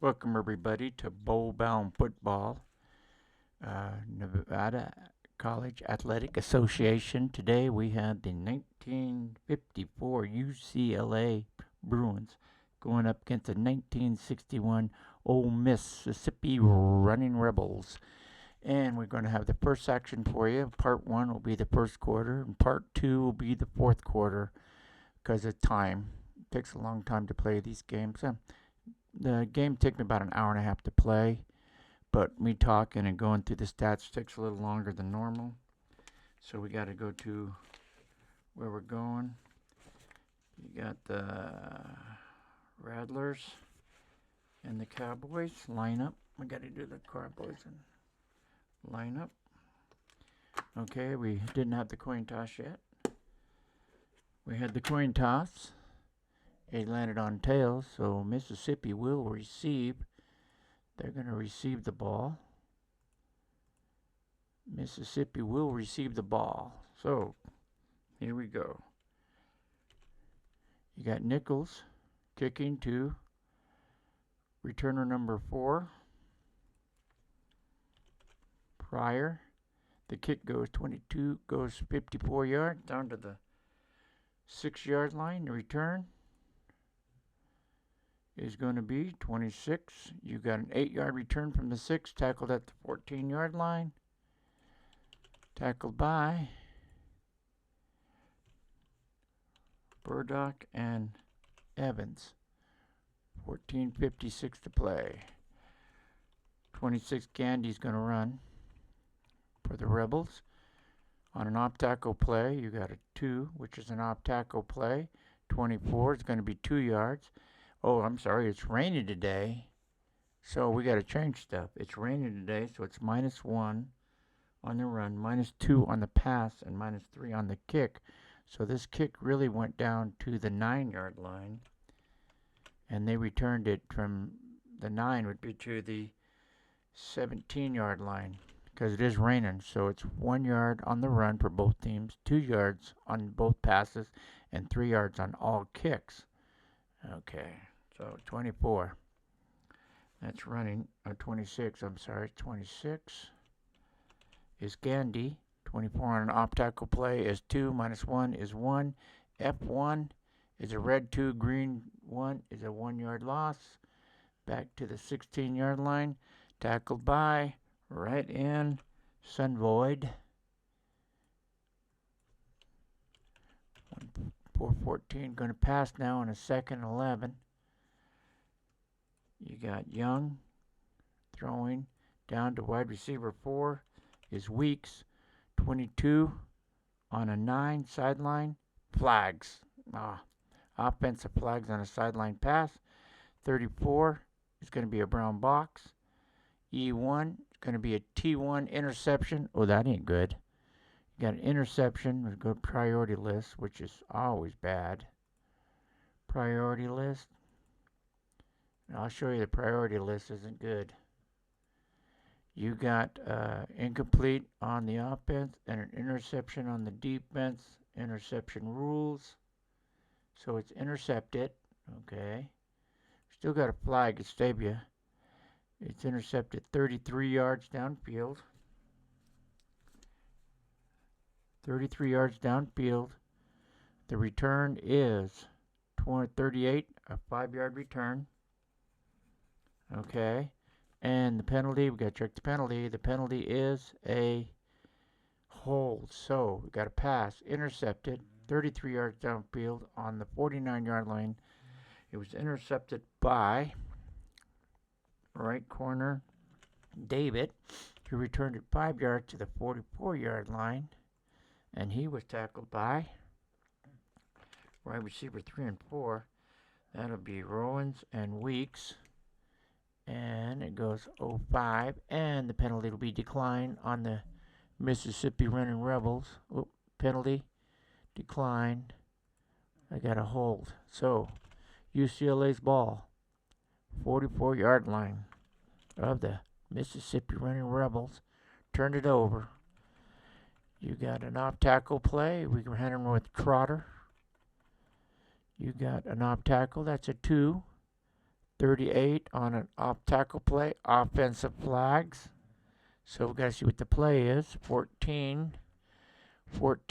Welcome everybody to Bowl-Bound Football, Nevada College Athletic Association. Today we have the 1954 UCLA Bruins going up against the 1961 Ole Mississippi Running Rebels. And we're going to have the first section for you. Part 1 will be the first quarter, and Part 2 will be the fourth quarter because of time. It takes a long time to play these games. The game took me about an hour and a half to play, but me talking and going through the stats takes a little longer than normal. So we got to go to where we're going. You got the Rattlers and the Cowboys line up. We got to do the Cowboys and line up. Okay, we didn't have the coin toss yet. We had the coin toss. It landed on tails, so Mississippi will receive. They're going to receive the ball. Mississippi will receive the ball. So, here we go. You got Nichols kicking to returner number 4. Pryor. The kick goes 54 yards down to the 6-yard line. The return is going to be 26. You got an 8-yard return from the 6, tackled at the 14-yard line. Tackled by Burdock and Evans. 14:56 to play. 26 Gandy's going to run for the Rebels. On an off-tackle play, you got a 2, which is an off-tackle play. 24 is going to be 2 yards. Oh, I'm sorry, it's raining today, so we got to change stuff. It's raining today, so it's -1 on the run, -2 on the pass, and -3 on the kick. So this kick really went down to the 9-yard line, and they returned it from the 9 would be to the 17-yard line because it is raining. So it's 1 yard on the run for both teams, 2 yards on both passes, and 3 yards on all kicks. Okay, so 24. That's running. 26, I'm sorry, 26 is Gandy. 24 on an off-tackle play is 2, -1 is 1. F1 is a red 2, green 1 is a 1-yard loss. Back to the 16-yard line. Tackled by right in Sunvoid. 4:14, going to pass now on a 2nd and 11. You got Young throwing down to wide receiver 4 is Weeks. 22 on a 9 sideline. Flags. Offensive flags on a sideline pass. 34 is going to be a brown box. E1 is going to be a T1 interception. Oh, that ain't good. You got an interception with a good priority list, which is always bad. Priority list. And I'll show you the priority list isn't good. You got incomplete on the offense and an interception on the defense. Interception rules. So it's intercepted. Okay. Still got a flag at Stabia. It's intercepted 33 yards downfield. 33 yards downfield. The return is 38, a 5-yard return. Okay. And the penalty, we got to check the penalty. The penalty is a hold. So we got a pass intercepted 33 yards downfield on the 49-yard line. It was intercepted by right corner David, who returned it 5 yards to the 44-yard line. And he was tackled by wide receiver 3 and 4. That'll be Rowans and Weeks. And it goes 05. And the penalty will be declined on the Mississippi Running Rebels. Penalty declined. I got a hold. So UCLA's ball. 44-yard line of the Mississippi Running Rebels. Turned it over. You got an off-tackle play. We can hand him with Trotter. You got an off tackle. That's a 2. 38 on an off tackle play, offensive flags. So we got to see what the play is. 14,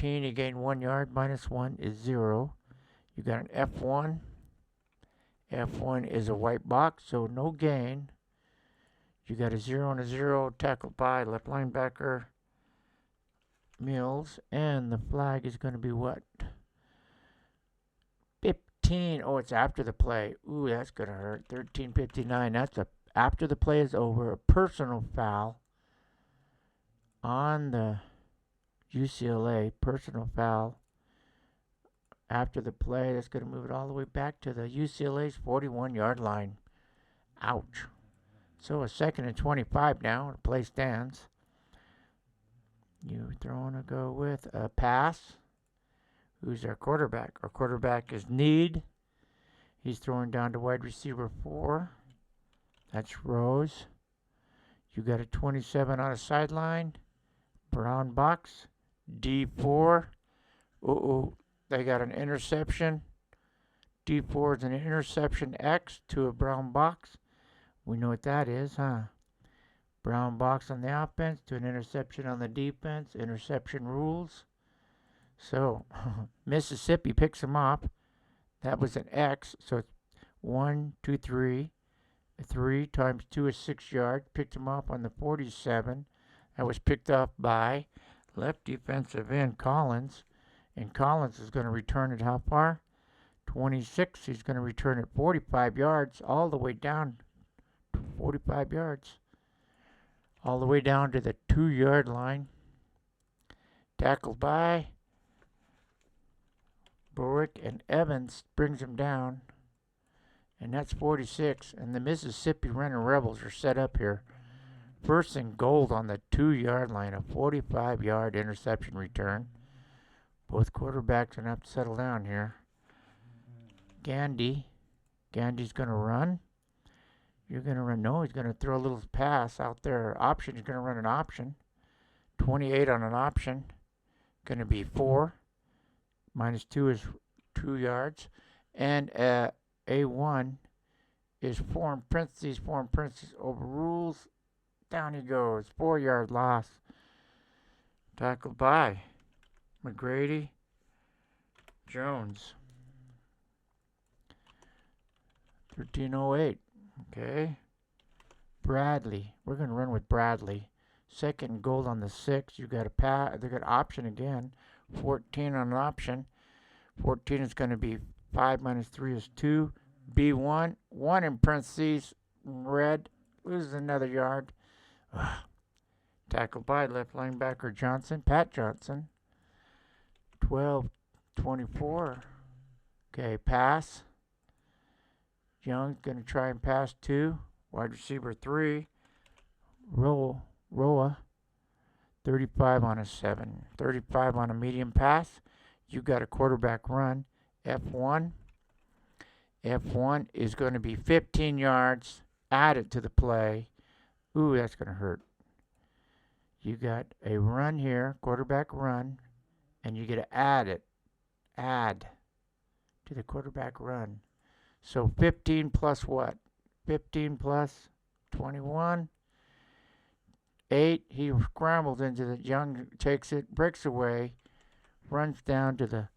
you gain 1 yard, minus 1 is 0. You got an F1. F1 is a white box, so no gain. You got a 0 and a 0 tackled by left linebacker Mills, and the flag is going to be what? 15. Oh, it's after the play. Ooh, that's going to hurt. 13:59. That's after the play is over, a personal foul on the UCLA. Personal foul after the play. That's going to move it all the way back to the UCLA's 41-yard line. Ouch. So a 2nd and 25 now. The play stands. You throwing to go with a pass. Who's our quarterback? Our quarterback is Need. He's throwing down to wide receiver 4. That's Rose. You got a 27 on a sideline. Brown box. D4. They got an interception. D4 is an interception X to a brown box. We know what that is, huh? Brown box on the offense to an interception on the defense. Interception rules. So, Mississippi picks him up. That was an X. So, it's 1, 2, 3. 3 times 2 is 6 yards. Picked him up on the 47. That was picked up by left defensive end Collins. And Collins is going to return it how far? 26. He's going to return it 45 yards all the way down. 45 yards. All the way down to the 2-yard line. Tackled by Borick, and Evans brings him down. And that's 46. And the Mississippi Running Rebels are set up here. 1st and goal on the 2-yard line. A 45-yard interception return. Both quarterbacks are going to have to settle down here. Gandy's going to run. You're going to run. No, he's going to throw a little pass out there. Option. He's going to run an option. 28 on an option. Going to be 4. Minus 2 is 2 yards. And A1 is 4 in parentheses. 4 in parentheses overrules. Down he goes. 4-yard loss. Tackled by McGrady Jones. 13:08. Okay. Bradley. We're going to run with Bradley. 2nd and goal on the 6. You got a pass. They got option again. 14 on an option. 14 is going to be 5 minus 3 is 2. B1. 1 in parentheses. Red. Loses another yard. Tackled by left linebacker Johnson. Pat Johnson. 12:24. Okay, pass. Young's going to try and pass 2. Wide receiver 3. Roa. 35 on a 7. 35 on a medium pass. You got a quarterback run. F1. F1 is going to be 15 yards added to the play. Ooh, that's going to hurt. You got a run here, quarterback run, and you get to add to the quarterback run. So 15 plus what? 15 plus 21. 8. He scrambles into the Young, takes it, breaks away, runs down to the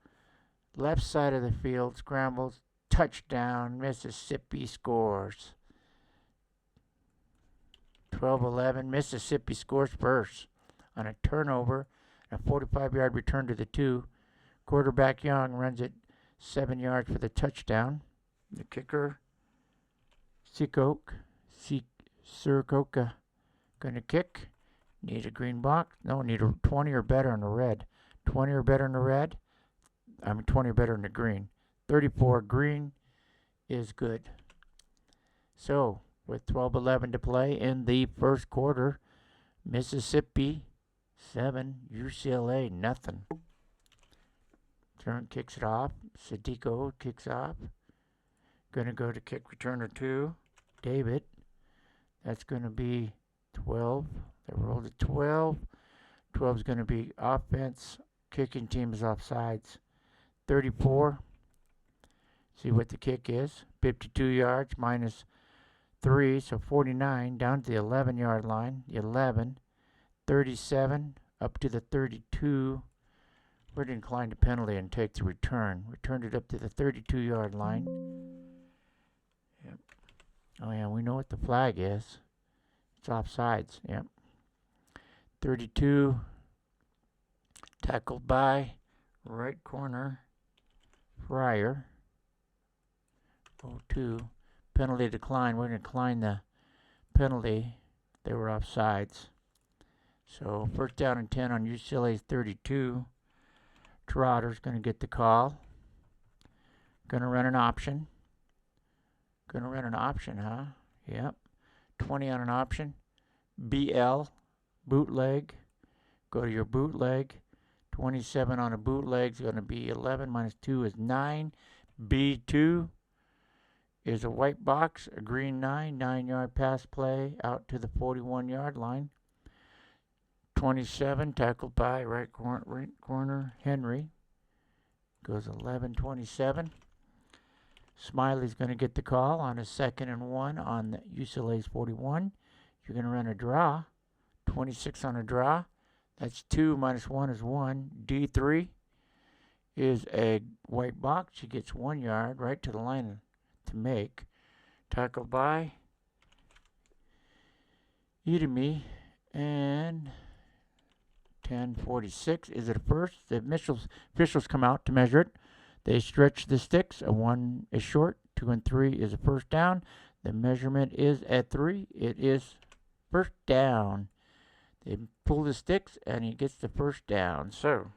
left side of the field, scrambles, touchdown, Mississippi scores. 12-11, Mississippi scores first on a turnover, a 45-yard return to the 2. Quarterback Young runs it 7 yards for the touchdown. The kicker, Sirkoka, going to kick. Need a green box. No, need a 20 or better in the red. 20 or better in the red. 20 or better in the green. 34 green is good. So, with 12:11 to play in the first quarter, Mississippi 7, UCLA nothing. Turn kicks it off. Sadiko kicks off. Going to go to kick returner 2. David. That's going to be 12. They rolled to 12. 12 is going to be offense. Kicking team is offsides. 34. See what the kick is. 52 yards minus 3, so 49, down to the 11-yard line, the 11, 37, up to the 32. We're to decline the penalty and take the return. Returned it up to the 32-yard line. Yep. Oh, yeah, we know what the flag is. It's offsides. Yep. 32, tackled by right corner, Fryer. 02, penalty decline. We're going to decline the penalty. They were offsides. So first down and 10 on UCLA's 32. Trotter's going to get the call. Going to run an option. Going to run an option, huh? Yep. 20 on an option. BL, bootleg. Go to your bootleg. 27 on a bootleg is going to be 11 minus 2 is 9. B2 is a white box, a green 9, 9-yard pass play out to the 41-yard line. 27 tackled by right corner Henry. Goes 11-27. Smiley's going to get the call on a 2nd and 1 on the UCLA's 41. You're going to run a draw. 26 on a draw. That's 2 minus 1 is 1. D3 is a white box. She gets 1 yard right to the line to make. Tackled by Edemy and 10:46. Is it a first? The officials come out to measure it. They stretch the sticks. A 1 is short. 2 and 3 is a first down. The measurement is at 3. It is first down. They pull the sticks and he gets the first down. So,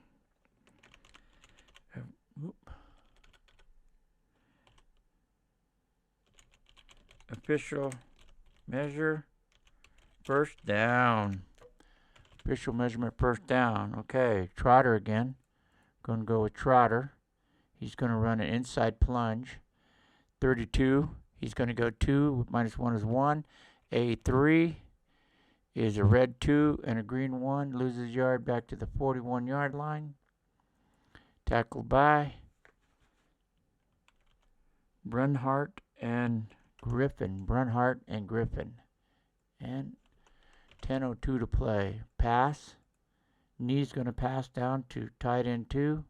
official measure first down. Official measurement first down. Okay, Trotter again. Going to go with Trotter. He's going to run an inside plunge. 32. He's going to go 2 minus 1 is 1. A3 is a red 2 and a green 1. Loses yard back to the 41-yard line. Tackled by Brunhart and Griffin. Brunhart and Griffin. And 10:02 to play. Pass. Knee's going to pass down to tight end 2.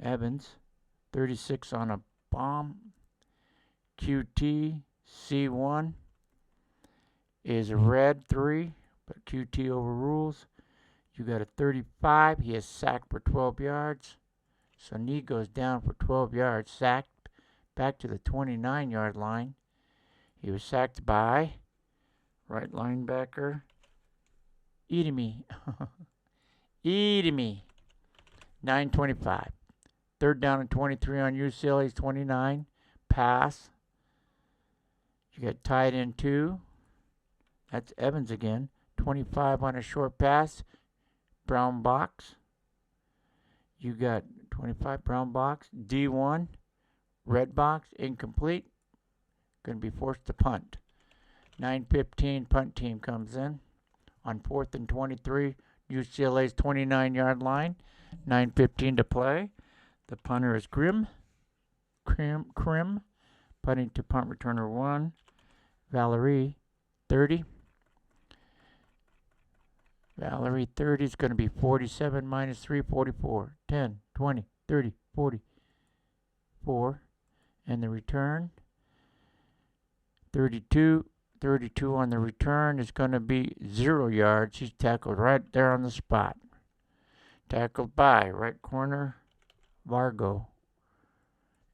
Evans. 36 on a bomb. QT. C1 is a red 3, but QT overrules. You got a 35. He is sacked for 12 yards. So Knee goes down for 12 yards. Sacked back to the 29-yard line. He was sacked by right linebacker Edemy. Edemy. 9:25. Third down and 23 on UCLA's 29. Pass. You got tight end 2. That's Evans again. 25 on a short pass. Brown box. You got 25 brown box. D1. Red box. Incomplete. Going to be forced to punt. 9:15 punt team comes in on 4th and 23. UCLA's 29-yard line. 9:15 to play. The punter is Krim. Punting to punt returner 1. Valerie 30. Valerie 30 is going to be 47 minus 3, 44. 10, 20, 30, 40, 4. And the return, 32. 32 on the return is going to be 0 yards. She's tackled right there on the spot. Tackled by right corner, Vargo.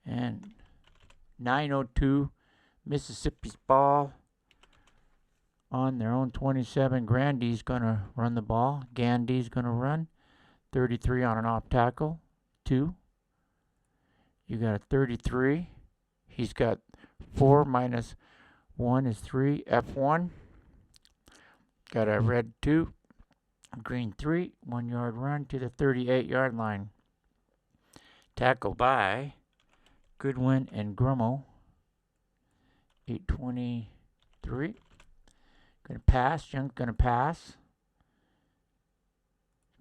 And 9:02, Mississippi's ball on their own 27. Grandy's going to run the ball. Gandy's going to run. 33 on an off tackle. 2. You got a 33. He's got 4 minus 1 is 3. F1. Got a red 2. Green 3. 1 yard run to the 38-yard line. Tackle by Goodwin and Grummo. 8:23. Going to pass. Young's going to pass.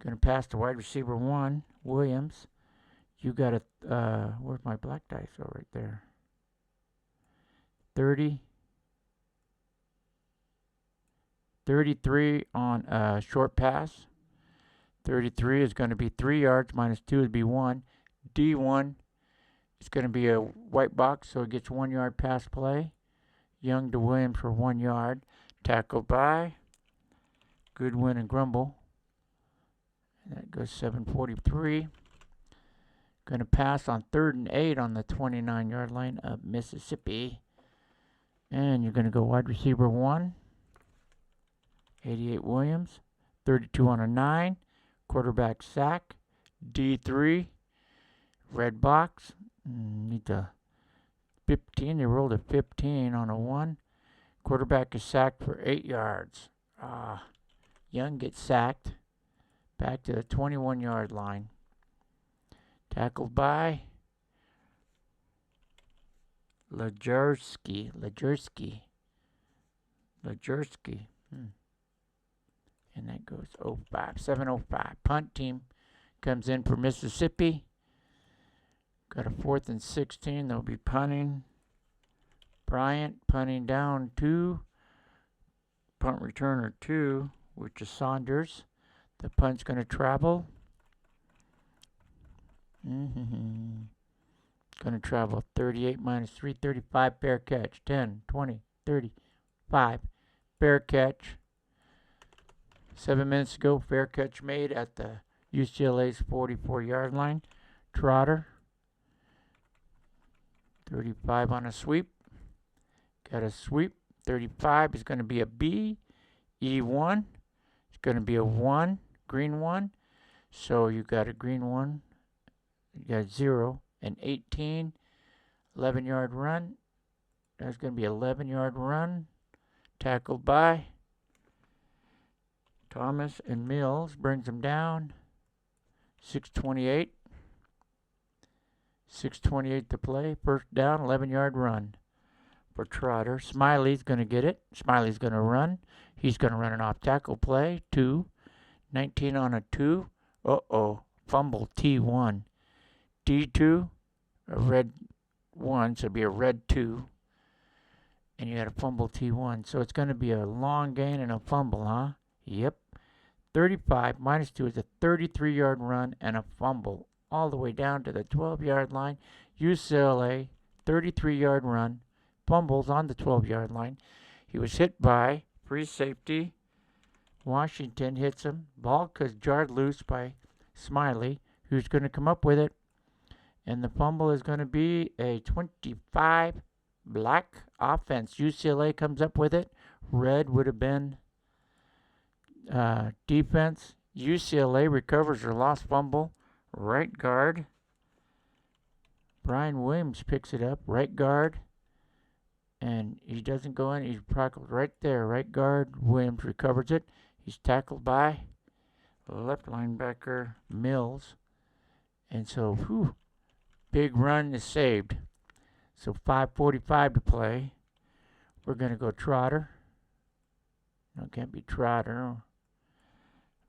Going to pass to wide receiver 1, Williams. You got a, where's my black dice? Oh, right there. 30. 33 on a short pass. 33 is going to be 3 yards, minus 2 would be 1. D1 is going to be a white box, so it gets 1 yard pass play. Young to Williams for 1 yard. Tackled by Goodwin and Grumble. And that goes 7:43. Going to pass on 3rd and 8 on the 29-yard line of Mississippi. And you're going to go wide receiver 1. 88 Williams. 32 on a 9. Quarterback sack. D3. Red box. Need to 15. They rolled a 15 on a 1. Quarterback is sacked for 8 yards. Young gets sacked. Back to the 21-yard line. Tackled by Lejersky. And that goes 7:05. Punt team comes in for Mississippi. Got a 4th and 16. They'll be punting. Bryant punting down 2. Punt returner 2, which is Saunders. The punt's going to travel. Going to travel 38 minus 3, 35. Fair catch. 10, 20, 30, 5. Fair catch. 7 minutes ago, fair catch made at the UCLA's 44-yard line. Trotter. 35 on a sweep. Got a sweep. 35 is going to be a B. E1. It's going to be a 1. Green 1. So you got a green 1. You got 0. And 18. 11-yard run. There's going to be 11-yard run. Tackled by Thomas and Mills. Brings them down. 6:28. 6:28 to play. First down, 11-yard run for Trotter. Smiley's going to get it. Smiley's going to run. He's going to run an off-tackle play. 2. 19 on a 2. Fumble T1. D2, a red 1, so it'll be a red 2. And you got a fumble T1. So it's going to be a long gain and a fumble, huh? Yep. 35 minus 2 is a 33-yard run and a fumble all the way down to the 12-yard line. UCLA, 33-yard run, fumbles on the 12-yard line. He was hit by free safety. Washington hits him. Ball was jarred loose by Smiley, who's going to come up with it. And the fumble is going to be a 25 black offense. UCLA comes up with it. Red would have been defense. UCLA recovers their lost fumble. Right guard. Brian Williams picks it up. Right guard. And he doesn't go in. He's tackled right there. Right guard. Williams recovers it. He's tackled by left linebacker Mills. And so, big run is saved. So 5:45 to play. We're going to go Trotter. No, it can't be Trotter.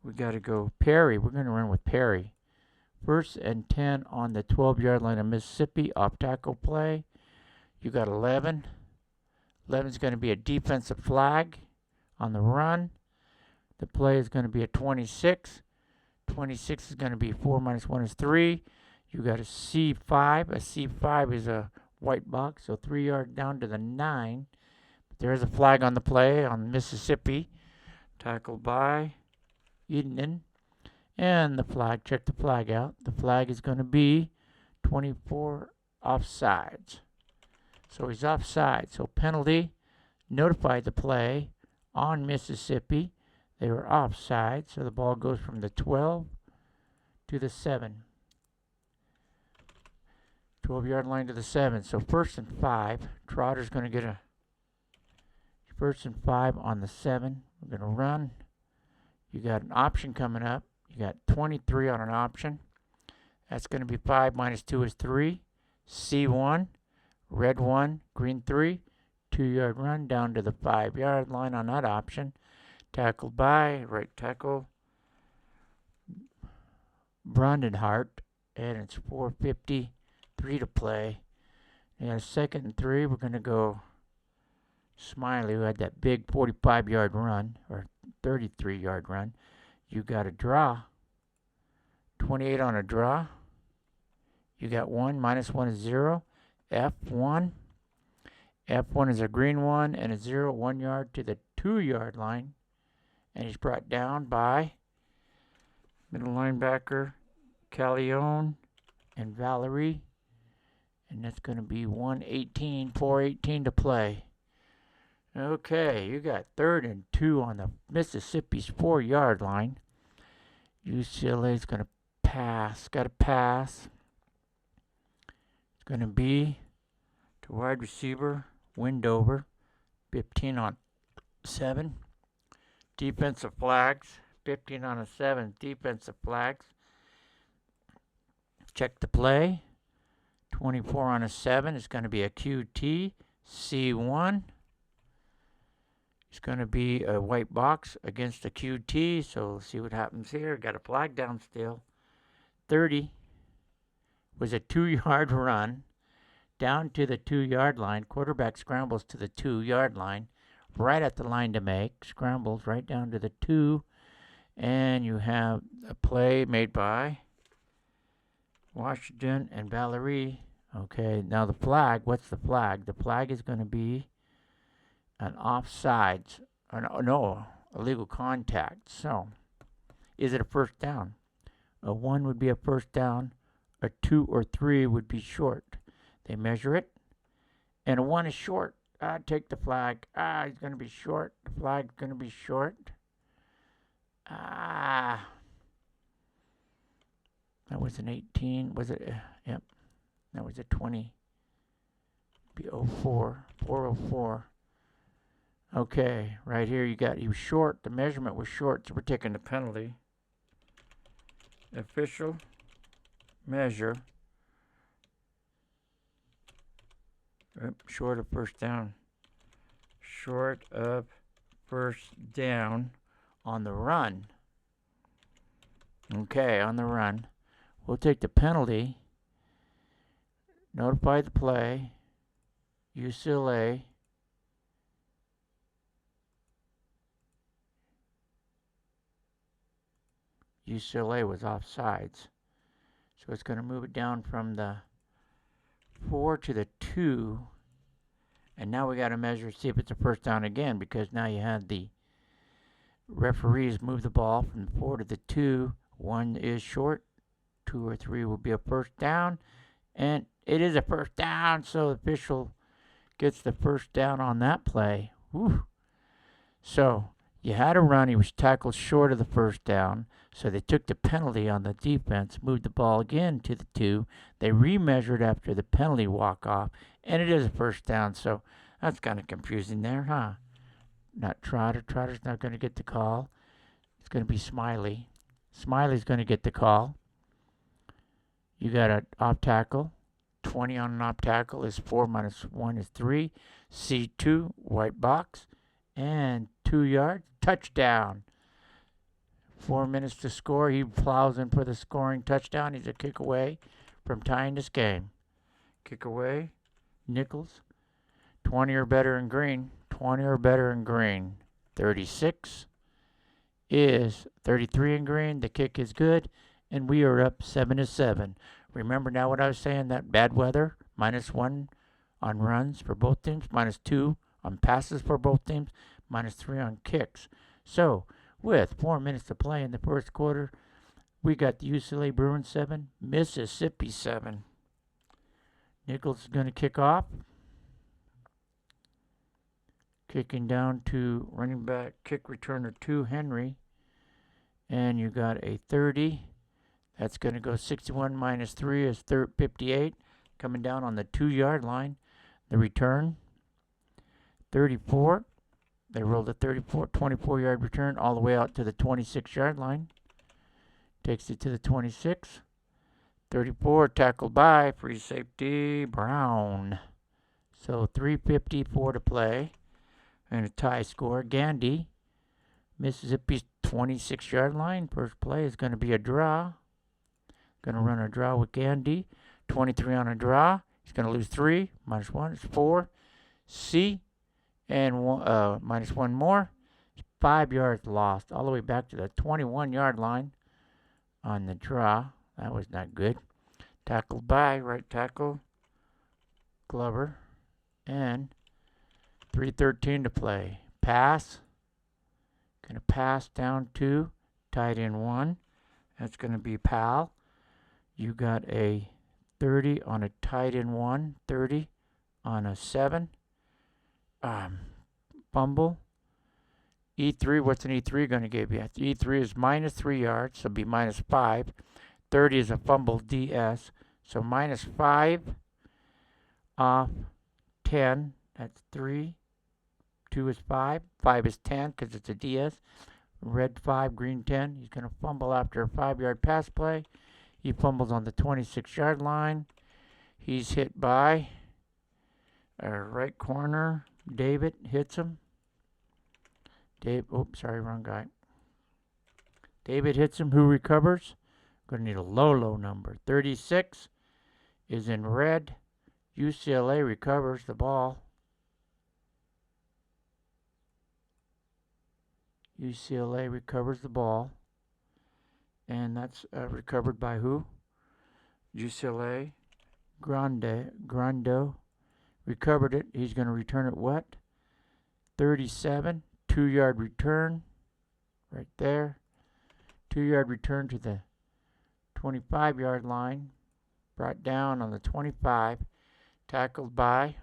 We got to go Perry. We're going to run with Perry. 1st and 10 on the 12-yard line of Mississippi. Off tackle play. You got 11. 11 is going to be a defensive flag on the run. The play is going to be a 26. 26 is going to be 4 minus 1 is 3. You got a C5. A C5 is a white box, so 3 yards down to the 9. But there's a flag on the play on Mississippi. Tackled by Eden. And the flag, check the flag out. The flag is going to be 24 offsides. So he's offside. So penalty, notified the play on Mississippi. They were offside, so the ball goes from the 12 to the 7. 12-yard line to the 7. So 1st and 5. Trotter's going to get a 1st and 5 on the 7. We're going to run. You got an option coming up. You got 23 on an option. That's going to be 5 minus 2 is 3. C1, red 1, green 3. 2-yard run down to the 5-yard line on that option. Tackled by right tackle Brandenhart. And it's 4:53 to play. You got a 2nd and 3. We're going to go Smiley, who had that big 45-yard run, or 33-yard run. You got a draw. 28 on a draw. You got 1. -1 is 0. F1. F1 is a green 1 and a 0, 1 yard to the 2-yard line. And he's brought down by middle linebacker Callione and Valerie. And that's going to be 1:18, 4:18 to play. Okay, you got 3rd and 2 on the Mississippi's 4-yard line. UCLA's going to pass. Got to pass. It's going to be to wide receiver, Windover, 15 on 7. Defensive flags, 15 on a 7. Defensive flags. Check the play. 24 on a 7 is going to be a QT. C1. It's going to be a white box against a QT, so let's see what happens here. Got a flag down still. 30 was a 2-yard run down to the 2-yard line. Quarterback scrambles to the 2-yard line, right at the line to make. Scrambles right down to the 2, and you have a play made by Washington and Valerie. Okay, now the flag, what's the flag? The flag is going to be an offsides, no, illegal contact. So, is it a first down? A 1 would be a first down. A 2 or 3 would be short. They measure it, and a 1 is short. Take the flag. He's going to be short. The flag's going to be short. That was an 18. Was it? Yep. That was a 20. Be 04. 404. Okay, right here he was short. The measurement was short, so we're taking the penalty. Official measure. Short of first down. Short of first down on the run. Okay, on the run. We'll take the penalty. Notify the play. UCLA. UCLA was offsides. So it's going to move it down from the 4 to the 2. And now we got to measure, see if it's a first down again, because now you had the referees move the ball from the 4 to the 2. 1 is short. 2 or 3 will be a first down. And it is a first down, so the official gets the first down on that play. Whew. So you had a run. He was tackled short of the first down. So they took the penalty on the defense, moved the ball again to the 2. They remeasured after the penalty walk-off, and it is a first down. So that's kind of confusing there, huh? Not Trotter. Trotter's not going to get the call. It's going to be Smiley. Smiley's going to get the call. You got an off tackle. 20 on an off tackle is 4 minus 1 is 3. C2, white box, and 2 yards. Touchdown. 4 minutes to score. He plows in for the scoring touchdown. He's a kick away from tying this game. Kick away. Nichols. 20 or better in green. 20 or better in green. 36 is 33 in green. The kick is good. And we are up 7-7. Remember now what I was saying, that bad weather, -1 on runs for both teams, -2 on passes for both teams, -3 on kicks. So, with 4 minutes to play in the first quarter, we got the UCLA Bruins 7, Mississippi 7. Nichols is going to kick off. Kicking down to running back, kick returner 2, Henry. And you got a 30. That's going to go 61 minus 3 is 58. Coming down on the 2-yard line. The return, 34. They rolled a 24-yard return all the way out to the 26-yard line. Takes it to the 26. 34 tackled by free safety Brown. So 3:54 to play. And a tie score. Gandy, Mississippi's 26-yard line. First play is going to be a draw. Going to run a draw with Gandy. 23 on a draw. He's going to lose 3. -1 is 4. C. and minus one more. 5 yards lost, all the way back to the 21-yard line on the draw. That was not good. Tackled by right tackle Glover, and 3:13 to play. Pass. Gonna pass down to tight end 1. That's gonna be Powell. You got a 30 on a tight end 1, 30 on a 7. Fumble. E3, what's an E3 going to give you? E3 is minus 3 yards, so it'll be minus 5. 30 is a fumble DS, so minus 5 off 10. That's 3. 2 is 5. 5 is 10 because it's a DS. Red 5, green 10. He's going to fumble after a 5-yard pass play. He fumbles on the 26-yard line. He's hit by a right corner. David hits him. Wrong guy. David hits him. Who recovers? Going to need a low number. 36 is in red. UCLA recovers the ball. UCLA recovers the ball. And that's recovered by who? UCLA. Grando recovered it. He's going to return it what? 37. 2-yard return right there. 2-yard return to the 25-yard line. Brought down on the 25. Tackled by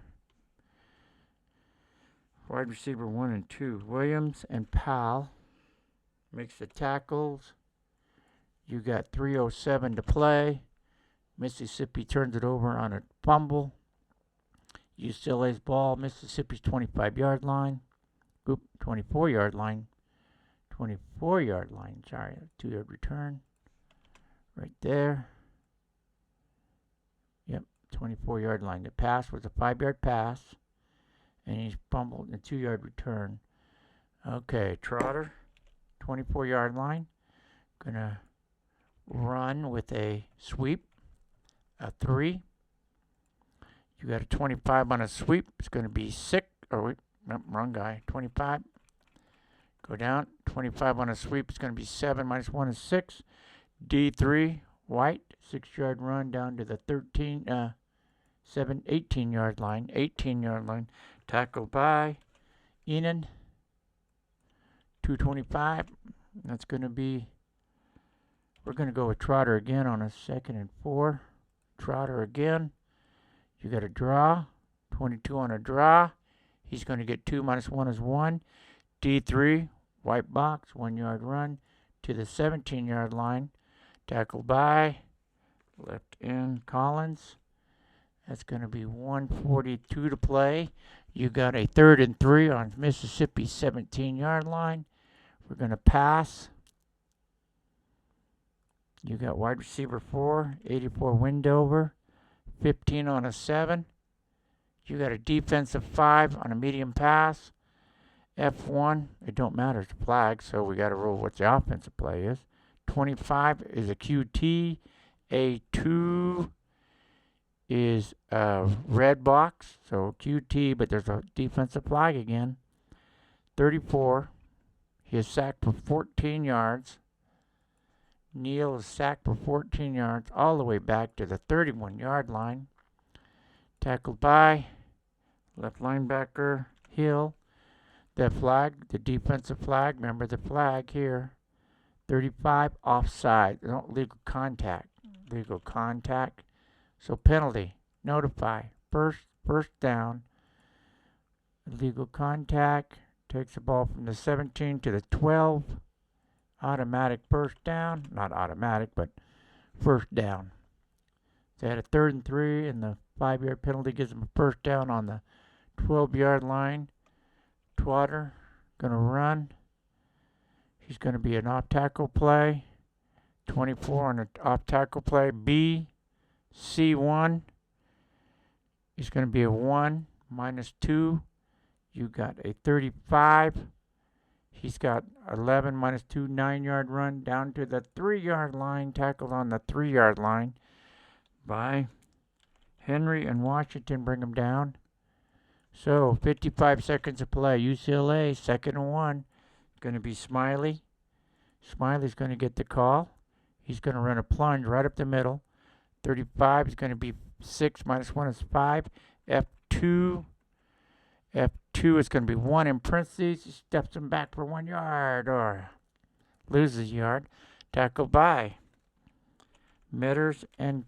wide receiver 1 and 2. Williams and Powell makes the tackles. You got 3:07 to play. Mississippi turns it over on a fumble. UCLA's ball. Mississippi's 25-yard line. 24-yard line. 24-yard line. Sorry, 2-yard return. Right there. Yep, 24-yard line. The pass was a 5-yard pass. And he's fumbled in a 2-yard return. Okay, Trotter. 24-yard line. Gonna run with a sweep. A 3. You got a 25 on a sweep. It's gonna be 6. Nope, wrong guy. 25. Go down. 25 on a sweep. It's going to be 7. Minus 1 is 6. D3. White. 6-yard run down to the 18-yard line. 18-yard line. Tackled by Enan. 225. That's going to be... We're going to go with Trotter again on a 2nd and 4. Trotter again. You got a draw. 22 on a draw. He's going to get 2. Minus 1 is 1. D3, white box, 1-yard run to the 17-yard line. Tackled by left end Collins. That's going to be 1:42 to play. You got a 3rd and 3 on Mississippi's 17-yard line. We're going to pass. You got wide receiver 4, 84 Windover, 15 on a 7. You got a defensive 5 on a medium pass. F1, it don't matter, it's a flag, so we got to rule what the offensive play is. 25 is a QT. A2 is a red box, so QT, but there's a defensive flag again. 34, he is sacked for 14 yards. Neal is sacked for 14 yards all the way back to the 31-yard line. Tackled by left linebacker Hill. The flag, the defensive flag, remember the flag here. 35 offside. No, legal contact. Legal contact. So penalty. Notify. First down. Legal contact. Takes the ball from the 17 to the 12. Automatic first down. Not automatic, but first down. They had a 3rd and 3, and the 5-yard penalty gives them a first down on the 12-yard line. Twatter going to run. He's going to be an off-tackle play. 24 on an off-tackle play. B, C1. He's going to be a 1, minus 2. You got a 35. He's got 11, minus 2, 9-yard run down to the 3-yard line. Tackled on the 3-yard line by Henry and Washington. Bring him down. So 55 seconds of play. UCLA, 2nd and 1. Going to be Smiley. Smiley's going to get the call. He's going to run a plunge right up the middle. 35 is going to be 6 minus 1 is 5. F2. F2 is going to be 1 in parentheses. He steps him back for 1 yard or loses yard. Tackled by Metters and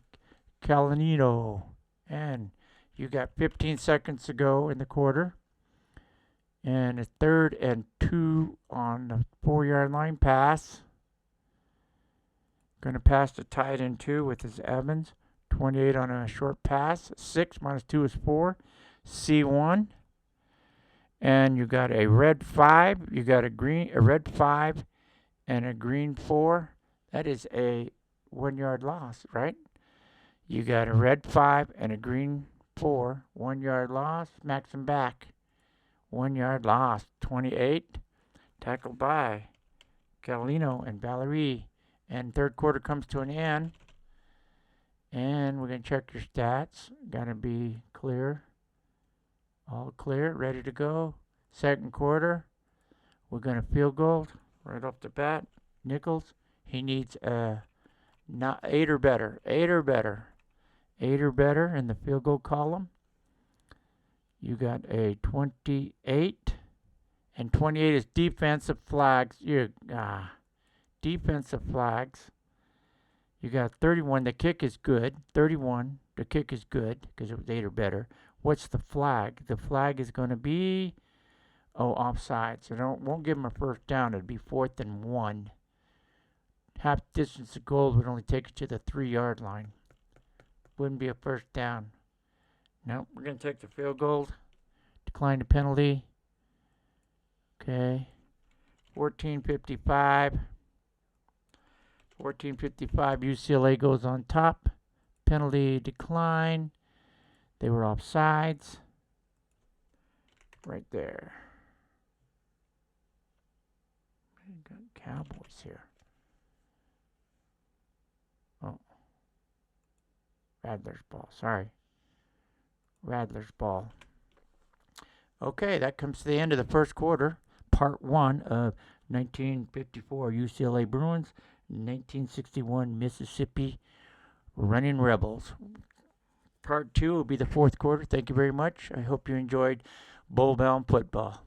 Calanito. And you got 15 seconds to go in the quarter. And a 3rd and 2 on the 4-yard line pass. Going to pass to tight end 2 with his Evans. 28 on a short pass. 6 minus 2 is 4. C1. And you got a red 5. You got a red 5 and a green 4. That is a 1-yard loss, right? You got a red 5 and a green 4. 1-yard loss. Max him back. 1-yard loss. 28. Tackled by Galino and Valerie. And 3rd quarter comes to an end. And we're going to check your stats. Got to be clear. All clear. Ready to go. 2nd quarter. We're going to field goal right off the bat. Nichols. He needs a 8 or better. 8 or better. 8 or better in the field goal column. You got a 28. And 28 is defensive flags. Defensive flags. You got 31. The kick is good. 31. The kick is good because it was 8 or better. What's the flag? The flag is going to be, offside. So won't give him a first down. It'd be 4th and 1. Half distance of goal would only take you to the 3-yard line. Wouldn't be a first down. No, we're going to take the field goal. Decline the penalty. Okay. 14:55. 14:55. UCLA goes on top. Penalty decline. They were offsides. Right there. We got Cowboys here. Oh. Radler's ball. Sorry. Radler's ball. Okay, that comes to the end of the 1st quarter. Part 1 of 1954 UCLA Bruins, 1961 Mississippi Running Rebels. Part 2 will be the 4th quarter. Thank you very much. I hope you enjoyed bowl bound football.